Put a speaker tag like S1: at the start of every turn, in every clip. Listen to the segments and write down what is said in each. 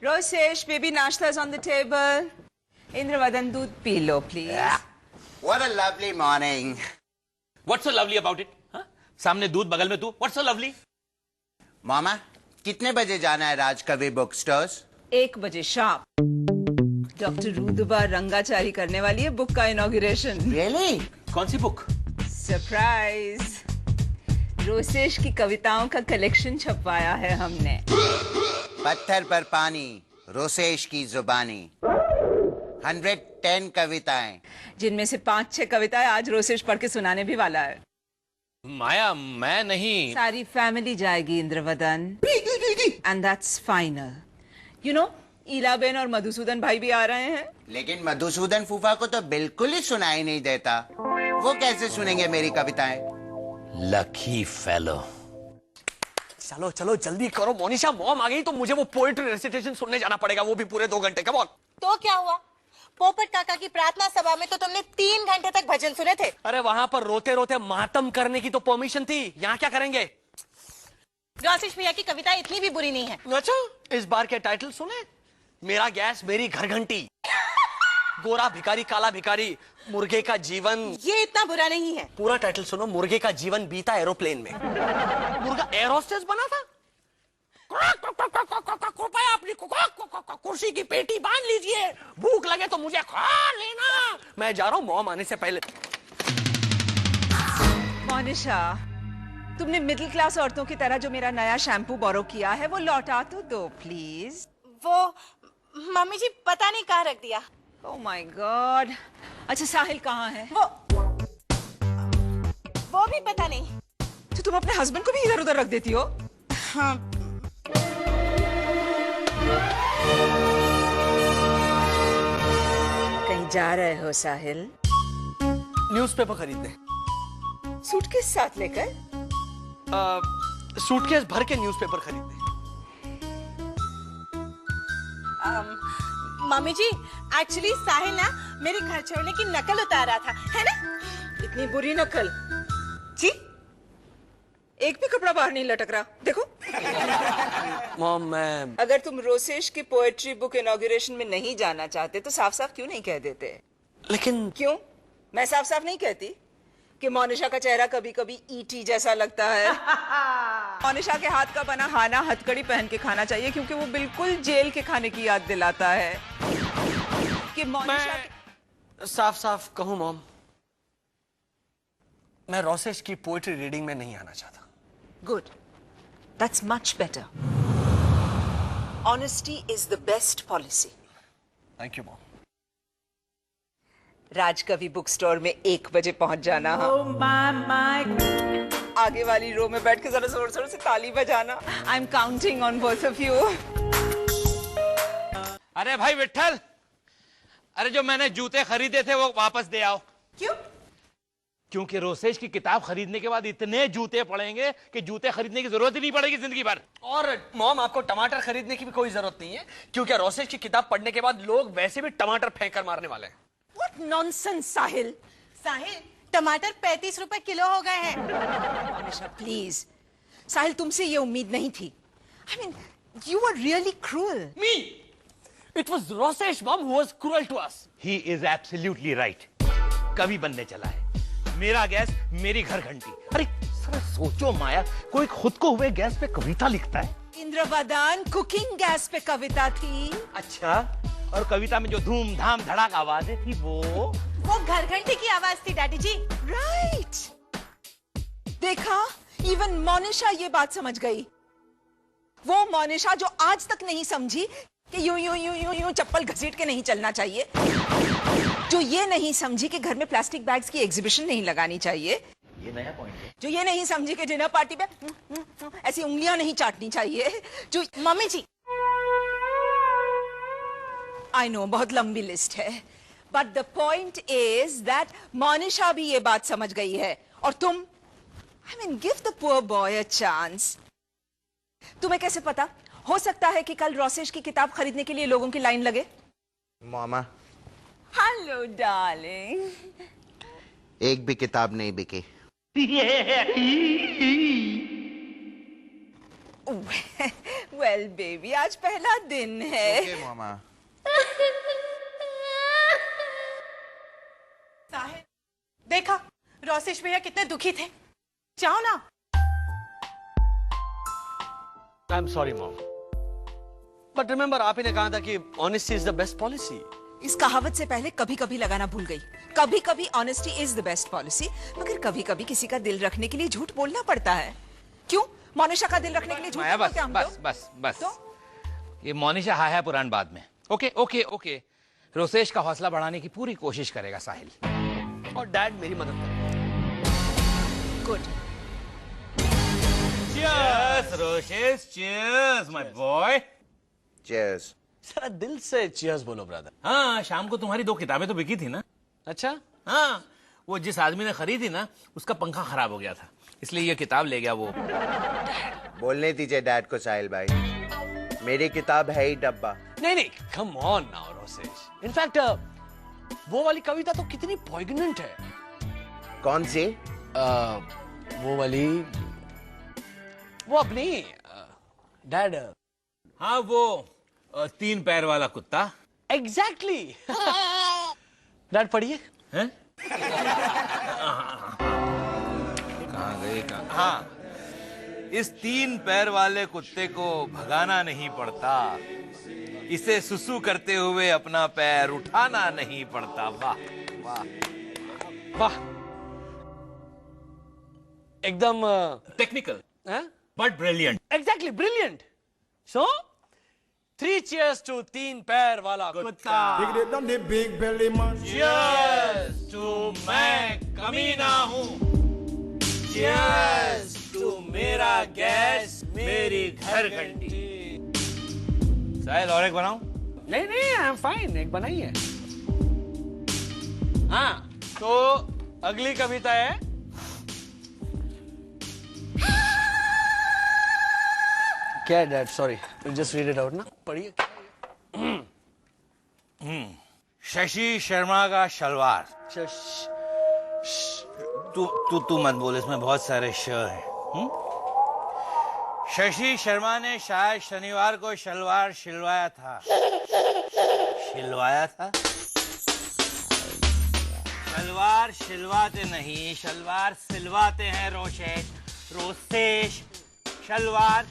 S1: Rosesh, baby, nashta is on the table. Indravadan, दूध P low, please.
S2: Yeah. What a lovely morning.
S3: What's so lovely about it? हाँ? सामने दूध, बगल में तू. What's so lovely?
S2: मामा, कितने बजे जाना है राजकवि बुक स्टोर्स?
S1: 1 बजे शार्प. डॉक्टर रूदुबा रंगाचारी करने वाली है बुक का इनॉग्रेशन.
S2: Really?
S3: कौन सी बुक?
S1: सरप्राइज. रोसेश की कविताओं का कलेक्शन छपवाया है हमने.
S2: पत्थर पर पानी, रोसेश की जुबानी. 110 कविताएं,
S1: जिनमें से 5-6 कविताएं आज रोसेश पढ़ के सुनाने भी वाला है.
S3: माया, मैं नहीं.
S1: सारी फैमिली जाएगी Indravadan. And that's final. You know, Ilaben और मधुसूदन भाई भी आ रहे हैं.
S2: लेकिन मधुसूदन फूफा को तो बिल्कुल ही सुनाई नहीं देता. वो कैसे सुनेंगे मेरी कविताएं?
S3: Lucky fellow.
S4: चलो चलो जल्दी करो मोनिशा, मॉम आ गई तो मुझे वो पोएट्री रेसिटेशन सुनने जाना पड़ेगा, वो भी पूरे 2 घंटे. Come on.
S5: तो क्या हुआ? पोपट काका की प्रार्थना सभा में तो तुमने 3 घंटे तक भजन सुने थे.
S4: अरे वहां पर रोते रोते मातम करने की तो परमिशन थी, यहाँ क्या करेंगे?
S5: रोसेश भैया की कविता इतनी भी बुरी नहीं है.
S4: अच्छा, इस बार के टाइटल सुने? मेरा गैस मेरी घर घंटी, गोरा भिखारी काला भिखारी, मुर्गे का जीवन.
S5: ये इतना बुरा नहीं है.
S4: पूरा टाइटल सुनो. मुर्गे का जीवन बीता एरोप्लेन में. मुर्गा एयर होस्टेस बना था. कृपया अपनी कुर्सी की पेटी बांध लीजिए, भूख लगे तो मुझे खा लेना. मैं जा रहा हूँ मॉम आने से पहले.
S1: मोनिशा, तुमने मिडिल क्लास औरतों की तरह जो मेरा नया शैम्पू बोरो किया है वो लौटा तो दो प्लीज.
S5: वो मम्मी जी पता नहीं कहाँ रख दिया.
S1: Oh my God. अच्छा, साहिल कहाँ है?
S5: वो भी पता नहीं.
S1: तो तुम अपने हस्बैंड को भी इधर उधर रख देती हो?
S5: हाँ.
S1: कहीं जा रहे हो साहिल?
S4: न्यूज़पेपर खरीदने.
S1: सूटकेस साथ लेकर?
S4: सूटकेस भर के न्यूज़पेपर खरीदने.
S5: मम्मी जी एक्चुअली साहिल ना मेरे घर छोड़ने की नकल उतार रहा था, है ना?
S1: इतनी बुरी नकल?
S5: जी.
S1: एक भी कपड़ा बाहर नहीं लटक रहा. देखो.
S4: मॉम, मैं
S1: अगर तुम रोसेश की पोएट्री बुक इनॉग्रेशन में नहीं जाना चाहते तो साफ साफ क्यों नहीं कह देते?
S4: लेकिन
S1: क्यों? मैं साफ साफ नहीं कहती कि मोनिशा का चेहरा कभी कभी ईटी जैसा लगता है. मोनिशा के हाथ का बना खाना हथकड़ी पहन के खाना चाहिए क्योंकि वो बिल्कुल जेल के खाने की याद दिलाता है. कि मोनिशा
S4: मैं साफ साफ कहूं मॉम, मैं रोसेश की पोएट्री रीडिंग में नहीं आना चाहता.
S1: Good. That's much better. Honesty is the best policy.
S4: Thank you mom.
S1: Rajkavi book store में 1 बजे पहुंच जाना. आगे वाली रो में बैठ के जरा जोर जोर से ताली बजाना. I'm counting on both of you.
S3: अरे भाई विट्ठल, अरे जो मैंने जूते खरीदे थे वो वापस दे आओ.
S1: क्यों?
S3: क्योंकि रोसेश की किताब खरीदने के बाद इतने जूते पड़ेंगे कि जूते खरीदने की जरूरत ही नहीं पड़ेगी जिंदगी भर.
S4: और मॉम, आपको टमाटर खरीदने की भी कोई जरूरत नहीं है क्योंकि रोसेश की किताब पढ़ने के बाद लोग वैसे भी टमाटर फेंक कर मारने वाले हैं.
S1: What nonsense, साहिल.
S5: साहिल, टमाटर 35 रुपए किलो हो गए हैं.
S1: मोनिशा प्लीज. साहिल, तुमसे ये उम्मीद नहीं थी. I mean, you were really cruel.
S4: Me? It was Rosesh mom who was cruel to us.
S3: He is absolutely right. कवि बनने चला है. मेरा गैस मेरी घर घंटी. अरे सर सोचो माया, कोई खुद को हुए गैस पे कविता लिखता है.
S1: इंद्रवदन कुकिंग गैस पे कविता थी.
S3: अच्छा, और कविता में जो धूम धाम धड़ाक आवाजें थी वो
S5: घर घंटे की आवाज थी डैडी जी.
S1: राइट. देखा, इवन मोनिशा ये बात समझ गई. वो मोनिशा जो आज तक नहीं समझी कि यूं यूं यूं यूं यूं चप्पल घसीट के नहीं चलना चाहिए. जो ये नहीं समझी कि घर में प्लास्टिक बैग्स की एग्जीबिशन नहीं लगानी चाहिए.
S3: ये नया पॉइंट है.
S1: जो ये नहीं समझी कि डिनर पार्टी पे ऐसी उंगलियां नहीं चाटनी चाहिए. जो
S5: मम्मी जी,
S1: आई नो बहुत लंबी लिस्ट है, but the point is that Monisha भी ये बात समझ गई है. और तुम, I mean, give the poor boy a chance. तुम्हें कैसे पता? हो सकता है कि कल रोसेश की किताब खरीदने के लिए लोगों की लाइन लगे.
S2: मामा,
S1: हेलो डार्लिंग.
S2: एक भी किताब नहीं बिकी.
S1: वेल बेबी, आज पहला दिन है।
S2: ओके मामा।
S5: साहिल, देखा रोसेश भैया कितने दुखी थे। जाओ ना।
S4: I am sorry mom, but remember आप ही ने कहा था कि honesty is the best policy.
S1: इस कहावत से पहले कभी कभी लगाना भूल गई। कभी कभी honesty is the best policy, मगर कभी कभी किसी का दिल रखने के लिए झूठ बोलना पड़ता है। क्यों? मोनिशा का दिल रखने के लिए झूठ
S3: माया,
S1: बोलते
S3: बस
S1: हम
S3: बस
S1: लोग?
S3: बस बस
S1: तो?
S3: ये मोनिशा हाय है पुरान बाद में। ओके ओके ओके, रोसेश का हौसला बढ़ाने की पूरी कोशिश करेगा साहिल,
S4: और डैड मेरी मदद करें।
S1: Good.
S3: Cheers Rosesh, cheers my boy.
S2: Cheers.
S4: जरा दिल से चीयर्स बोलो ब्रदर।
S3: हाँ, शाम को तुम्हारी 2 किताबें तो बिकी थी ना।
S4: अच्छा,
S3: हाँ, वो जिस आदमी ने खरीदी ना, उसका पंखा खराब हो गया था, इसलिए ये किताब ले गया वो।
S2: बोलने दीजिए डैड को साहिल भाई, मेरी किताब है ही डब्बा।
S4: नहीं नहीं, come on now Rosesh. In fact वो वाली कविता तो कितनी पॉइगनेंट है।
S2: कौन सी?
S4: वो वाली, वो अपनी डैड।
S3: हाँ, वो 3 पैर वाला कुत्ता।
S4: एग्जैक्टली। डैड पढ़िए।
S3: हैं? कहाँ गए कहाँ? हाँ, इस 3 पैर वाले कुत्ते को भगाना नहीं पड़ता, इसे सुसु करते हुए अपना पैर उठाना नहीं पड़ता। वाह वाह
S4: वाह, एकदम
S3: technical but brilliant.
S4: Exactly brilliant. So 3 cheers to 3 पैर वाला कुत्ता।
S3: Cheers to मैं कमीना हूँ। Cheers to मेरा गैस, मेरी घर घंटी। साहिल, और एक बनाऊं?
S4: नहीं नहीं, आई एम फाइन, एक बनाइए। हाँ, तो अगली कविता है क्या है dad? Sorry, just read it out ना, पढ़िए।
S3: शशि शर्मा का शलवार। तू मत बोल, इसमें बहुत सारे श हैं। शशि शर्मा ने शायद शनिवार को शलवार सिलवाया था। सिलवाया था? शलवार सिलवाते नहीं, शलवार सिलवाते हैं रोशेश। रोसेश शलवार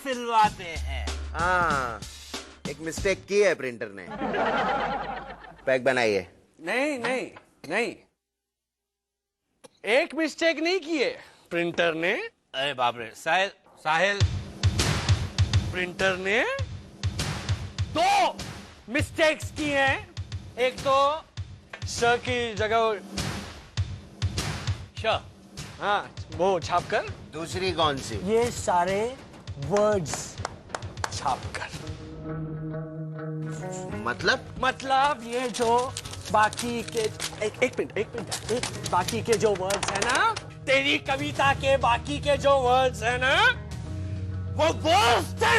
S3: सिलवाते हैं।
S2: हाँ, एक मिस्टेक की है प्रिंटर ने। पैक बनाइए।
S4: नहीं नहीं नहीं, एक मिस्टेक नहीं की है प्रिंटर ने।
S3: अरे बाप रे, साहिल साहिल,
S4: प्रिंटर ने 2 मिस्टेक्स की हैं। एक तो श की जगह श, हाँ, वो छाप कर।
S2: दूसरी कौन सी?
S4: ये सारे वर्ड्स छाप कर। मतलब ये जो बाकी के एक मिनट, बाकी के जो वर्ड्स है ना, तेरी कविता के बाकी के जो वर्ड्स है ना, वो वर्ड्स थे।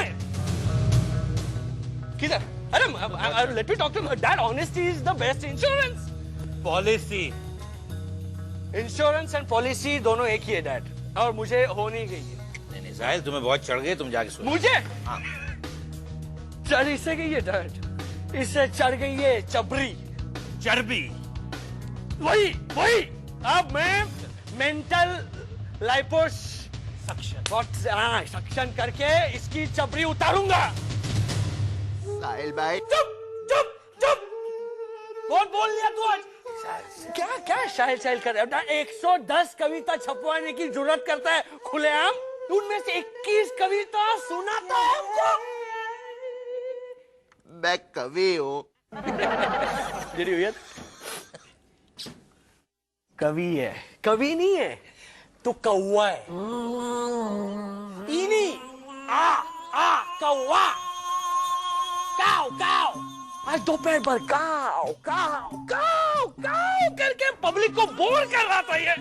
S4: किधर? अरे let me talk to dad. Honesty is the best insurance
S3: policy.
S4: Insurance and policy दोनों एक ही है डैड, और मुझे हो नहीं गई है।
S3: नहीं साहिल, तुम्हें बहुत चढ़ गए, तुम जाके सोचो।
S4: मुझे
S3: हाँ।
S4: चढ़ इससे गई है डैड, इससे चढ़ गई है चबरी,
S3: चर्बी।
S4: वही अब मैं मेंटल लाइपोस सक्शन करके इसकी चबरी उतारूंगा।
S2: साहिल भाई,
S4: चुप बहुत बोल लिया तू आज। क्या शायल कर रहा है? 110 कविता छपवाने की जरूरत करता है खुलेआम, उनमें से 21 कविता सुनाता है हमको।
S2: मैं कवि हूँ।
S4: कवि है, कवि नहीं है, तू कौवा है। इनी आ कौवा, काव आज दोपहर भर काव करके पब्लिक को बोर कर रहा था ये।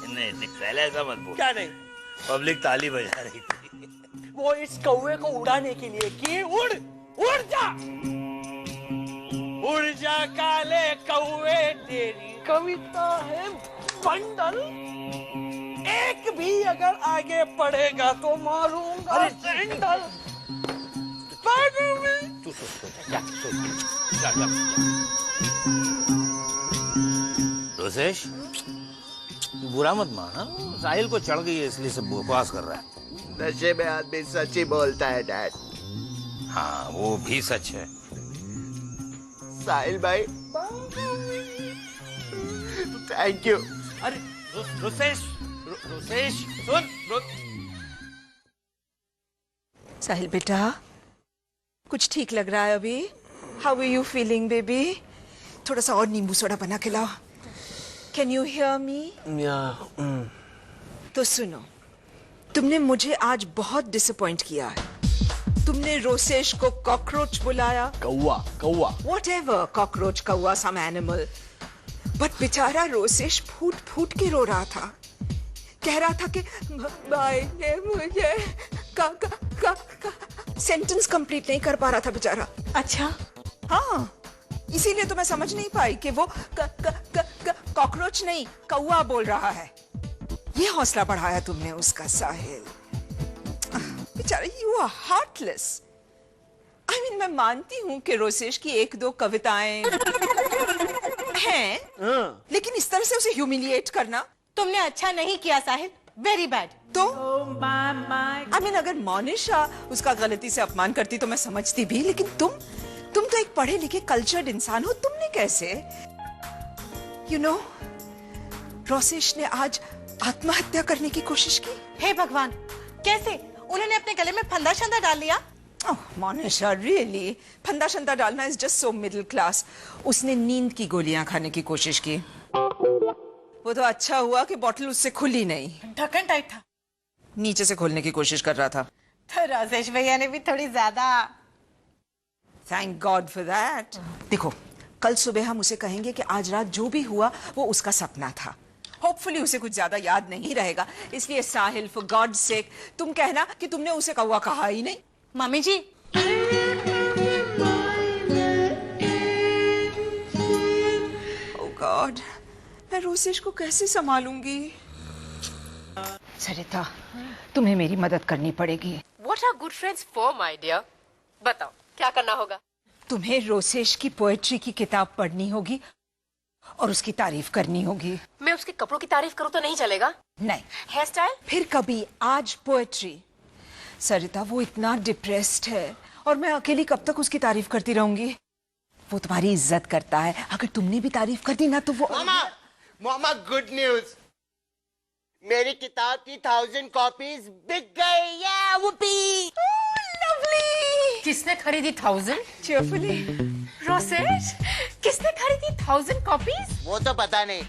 S3: नहीं साहिल, ऐसा मत बोल।
S4: क्या नहीं?
S3: पब्लिक ताली बजा रही थी।
S4: वो इस कौवे को उड़ाने के लिए कि उड़ जा काले कौवे, तेरी कविता है बंडल एक भी अगर आगे पढ़ेगा तो मारूंगा। अरे सैंडल
S3: तू जा। रोसेश, तू बुरा मत मान, हाँ? साहिल को चढ़ गई है इसलिए सब बकवास कर रहा है।
S2: नशे में आदमी सच ही बोलता है डैड।
S3: हाँ वो भी सच है।
S2: साहिल भाई, थैंक यू।
S3: अरे रोसेश सुन।
S1: साहिल बेटा, कुछ ठीक लग रहा है अभी? How are you feeling baby? थोड़ा सा और नींबू सोडा बना के लाओ। Can you hear me? तो सुनो, तुमने मुझे आज बहुत डिसअपॉइंट किया है। तुमने रोसेश को कॉकरोच बुलाया।
S4: कौवा
S1: Whatever, कॉकरोच, कौवा, some animal. बट बेचारा रोसेश फूट फूट के रो रहा था। कह रहा था कि भाई ने मुझे सेंटेंस कंप्लीट नहीं कर पा रहा था बेचारा।
S5: अच्छा,
S1: हाँ, इसीलिए तो मैं समझ नहीं पाई कि वो कॉकरोच नहीं कौवा बोल रहा है। ये हौसला बढ़ाया तुमने उसका साहिल। बेचारा, you are heartless. I mean, मैं मानती हूँ कि रोसेश की एक दो कविताएं हैं, लेकिन इस तरह से उसे ह्यूमिलिएट करना
S5: तुमने अच्छा नहीं किया साहिल, वेरी बैड।
S1: तो आई मीन, अगर मोनिशा उसका गलती से अपमान करती तो मैं समझती भी, लेकिन तुम तो एक पढ़े लिखे कल्चर्ड इंसान हो। तुमने कैसे, यू नो, रोसेश ने आज आत्महत्या करने की कोशिश की।
S5: हे भगवान, कैसे? उन्होंने अपने गले में फंदा शंदा डाल लिया?
S1: ओह मोनिशा, रियली? फंदा शंदा डालना is just so middle class. उसने नींद की गोलियां खाने की कोशिश की। वो तो अच्छा हुआ कि बॉटल उससे खुली नहीं।
S5: ढक्कन टाइट था।
S1: नीचे से खोलने की कोशिश कर रहा था।
S5: तो राजेश भैया ने भी थोड़ी ज्यादा।
S1: Thank God for that. देखो, कल सुबह हम उसे कहेंगे कि आज रात जो भी हुआ वो उसका सपना था। होपफुली उसे कुछ ज्यादा याद नहीं रहेगा। इसलिए साहिल, फॉर गॉड सेक, तुम कहना कि तुमने उसे कौवा कहा ही नहीं।
S5: मम्मी जी,
S1: ओह गॉड, मैं रोसेश को कैसे संभालूंगी? सरिता, तुम्हें मेरी मदद करनी पड़ेगी।
S6: What are good friends for, my dear? बताओ क्या करना होगा?
S1: तुम्हें रोसेश की पोएट्री की किताब पढ़नी होगी और उसकी तारीफ करनी होगी।
S6: मैं उसके कपड़ों की तारीफ करूं तो नहीं चलेगा?
S1: नहीं,
S6: हेयर स्टाइल?
S1: फिर कभी। आज पोएट्री। सरिता, वो इतना डिप्रेस्ड है और मैं अकेली कब तक उसकी तारीफ करती रहूंगी? वो तुम्हारी इज्जत करता है। अगर तुमने भी तारीफ कर दी ना तो वो।
S2: मामा, गुड न्यूज। मेरी किताब की 1000 कॉपीज बिक गई। या वुपी।
S1: लवली।
S6: किसने खरीदी 1000?
S1: चेयरफुली।
S6: रोसेश, किसने खरीदी 1000 कॉपीज?
S2: वो तो पता नहीं,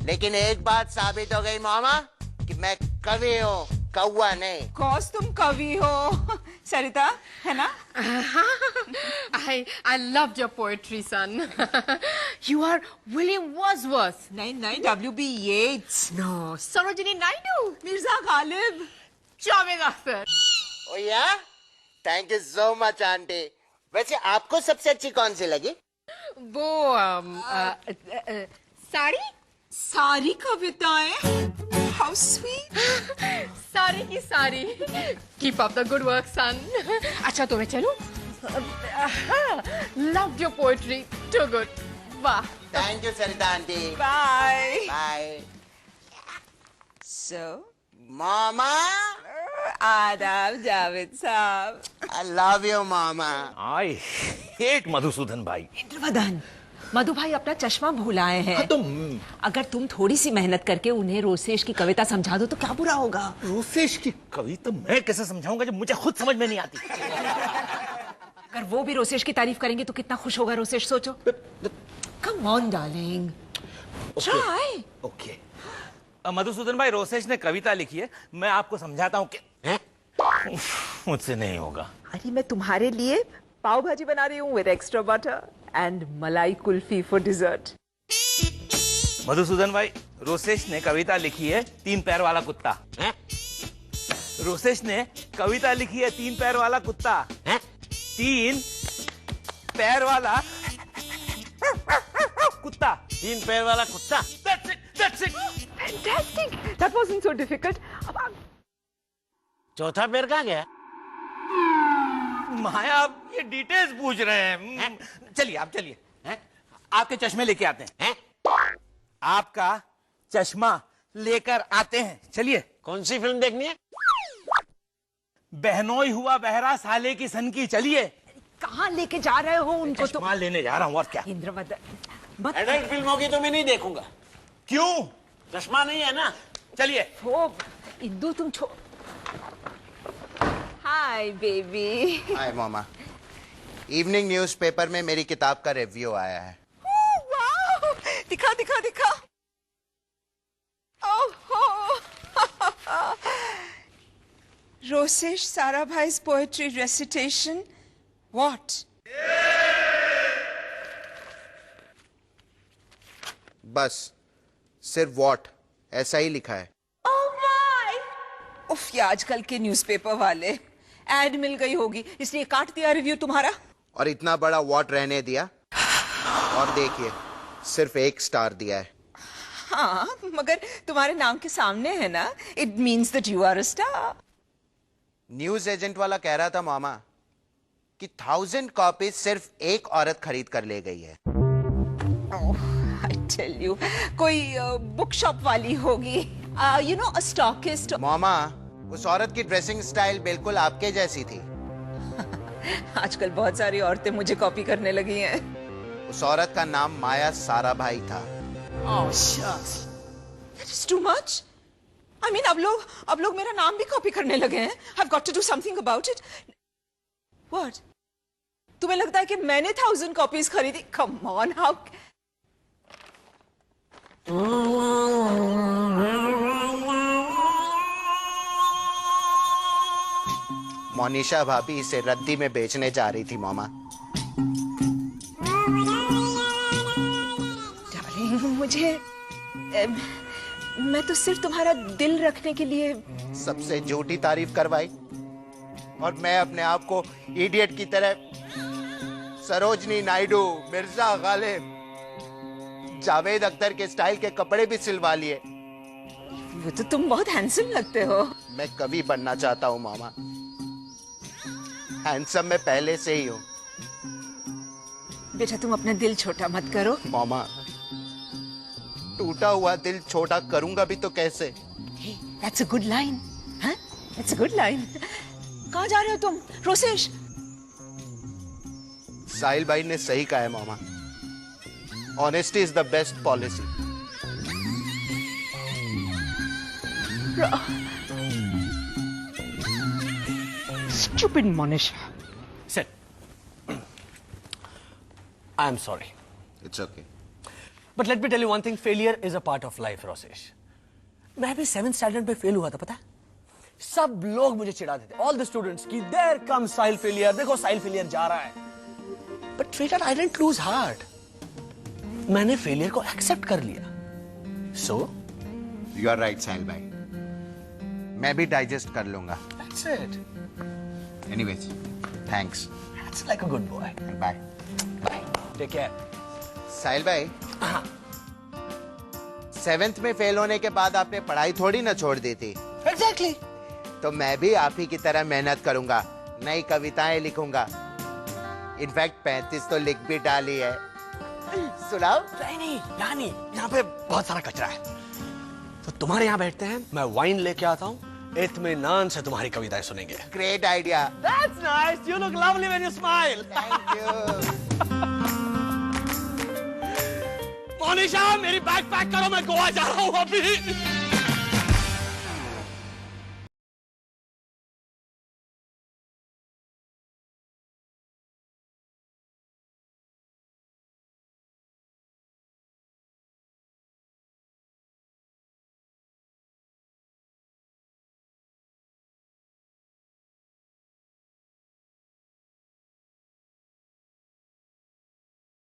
S2: लेकिन एक बात साबित हो गई मामा कि मैं कवि हूँ, कौवा नहीं।
S1: कॉस तुम कवि हो सरिता, है ना?
S6: I loved your poetry, son. You are William Wordsworth.
S1: नहीं, W.B. Yeats।
S6: No, Sarojini Naidu.
S1: Mirza Ghalib.
S6: Charming author.
S2: ओ या, thank you so much aunty. वैसे आपको सबसे अच्छी कौन सी लगी?
S6: वो साड़ी?
S1: सारी कविताएं? How sweet।
S6: सारी की सारी। Keep up the good work, son. अच्छा तो मैं चलूं? Loved your poetry. Too good. वाह।
S2: Thank you Sarita aunty.
S1: Bye।
S2: Bye.
S1: So,
S2: मामा,
S1: आदाब जावेद साहब।
S2: आई लव यू मामा।
S3: आई हेट मधुसूदन भाई।
S1: इंद्रवदन, मधु भाई अपना चश्मा भूल आए हैं।
S3: हाँ, तो
S1: अगर तुम थोड़ी सी मेहनत करके उन्हें रोसेश की कविता समझा दो तो क्या बुरा होगा?
S3: रोसेश की कविता मैं कैसे समझाऊंगा जब मुझे खुद समझ में नहीं आती?
S1: अगर वो भी रोसेश की तारीफ करेंगे तो कितना खुश होगा रोसेश, सोचो। Come on darling, try.
S3: Okay. Madhusudan भाई, रोसेश ने कविता लिखी है, मैं आपको समझाता हूँ कि मुझसे नहीं होगा।
S1: अरे मैं तुम्हारे लिए पाव भाजी बना रही हूँ विद एक्स्ट्रा बटर एंड मलाई कुल्फी फॉर डिजर्ट।
S3: मधुसूदन भाई, रोसेश ने कविता लिखी है 3 पैर वाला कुत्ता। रोसेश ने कविता लिखी है 3 पैर वाला कुत्ता। 3 पैर वाला कुत्ता।
S2: 3 पैर वाला कुत्ता।
S3: That's it, that's it.
S1: Fantastic. That wasn't so difficult. अब आप
S4: चौथा पैर कहाँ गया?
S3: माया आप ये डिटेल्स पूछ रहे हैं। चलिए आप चलिए, आपके चश्मे लेके आते हैं। आपका चश्मा लेकर आते हैं, चलिए।
S4: कौन सी फिल्म देखनी है?
S3: बहनोई हुआ बहरा साले की सन की, चलिए।
S1: कहाँ लेके जा रहे हो उनको? तो
S3: चश्मा लेने जा रहा हूँ, और क्या।
S1: इंद्रवदन
S4: एडल्ट फिल्म होगी तो मैं नहीं देखूंगा।
S3: क्यों?
S4: चश्मा नहीं है ना।
S3: चलिए।
S1: वो इंदु तुम हाय बेबी।
S2: हाय मामा। इवनिंग न्यूज़पेपर में मेरी किताब का रिव्यू आया है।
S1: वाओ, दिखा दिखा दिखा। ओहो रोसेश साराभाई's poetry recitation. What?
S2: बस सिर्फ वॉट ऐसा ही लिखा है।
S1: उफ, ये आजकल के न्यूज़पेपर वाले, एड मिल गई होगी इसलिए काट दिया रिव्यू तुम्हारा।
S2: और इतना बड़ा वॉट रहने दिया, और देखिए सिर्फ 1 स्टार दिया है।
S1: हाँ, मगर तुम्हारे नाम के सामने है ना, it means that you are a star.
S2: News agent वाला कह रहा था मामा कि 1000 कॉपीज सिर्फ एक औरत खरीद कर ले गई है।
S1: I tell you, कोई बुक शॉप वाली होगी, यू नो, अ स्टॉकिस्ट।
S2: मामा, उस औरत की ड्रेसिंग स्टाइल बिल्कुल आपके जैसी थी।
S1: आजकल बहुत सारी औरतें मुझे कॉपी करने लगी हैं।
S2: उस औरत का नाम माया साराभाई था।
S1: Oh, shucks. That is too much. I mean, अब लोग मेरा नाम भी कॉपी करने लगे हैं। I've got to do something about it. What? तुम्हें लगता है कि मैंने 1000 कॉपीज खरीदी? Come on, how?
S2: मोनिशा भाभी इसे रद्दी में बेचने जा रही थी मामा।
S1: Darling, मुझे मैं तो सिर्फ तुम्हारा दिल रखने के लिए।
S2: सबसे झूठी तारीफ करवाई, और मैं अपने आप को इडियट की तरह सरोजनी नायडू, मिर्जा गालिब, जावेद अख्तर के स्टाइल के कपड़े भी सिलवा लिए।
S1: वो तो तुम बहुत हैंडसम लगते हो।
S2: मैं कवि बनना चाहता हूँ मामा। हैंडसम मैं पहले से ही हूँ।
S1: बेटा तुम अपना दिल छोटा मत करो।
S2: मामा, टूटा हुआ दिल छोटा करूंगा भी तो कैसे?
S1: That's a good line. हाँ? That's a good line. कहाँ जा रहे हो तुम, रोसेश?
S2: साहिल भाई ने सही कहा है मामा। Honesty is the best policy.
S1: Stupid Monisha.
S4: Sit. I am sorry.
S2: It's okay.
S4: But let me tell you one thing, failure is a part of life, Rosesh. मैं भी 7th स्टैंडर्ड पे फेल हुआ था, पता है? सब लोग मुझे चिढ़ाते थे, all the students, कि there comes साहिल failure, देखो साहिल failure जा रहा है। But failure, I didn't lose heart. मैंने फेलियर को एक्सेप्ट कर लिया। So?
S2: You are right Sahil भाई, मैं भी डाइजेस्ट कर लूंगा।
S4: That's it.
S2: Anyways, thanks.
S4: That's like a good boy.
S2: Bye.
S4: Bye. Take care.
S2: Sahil भाई,
S4: हाँ।
S2: 7th में फेल होने के बाद आपने पढ़ाई थोड़ी ना छोड़ दी थी।
S4: Exactly.
S2: तो मैं भी आप ही की तरह मेहनत करूंगा, नई कविताएं लिखूंगा। इनफैक्ट 35 तो लिख भी डाली है। सुनाओ?
S4: नहीं, यहाँ नहीं, यहाँ पे बहुत सारा कचरा है। तो तुम्हारे यहाँ बैठते हैं, मैं वाइन लेके आता हूँ, इत्मीनान से तुम्हारी कविताएं सुनेंगे।
S2: Great idea.
S4: That's nice. You look lovely when you smile.
S2: Thank you.
S4: Monisha, मेरी बैग पैक करो, मैं गोवा जा रहा हूँ अभी।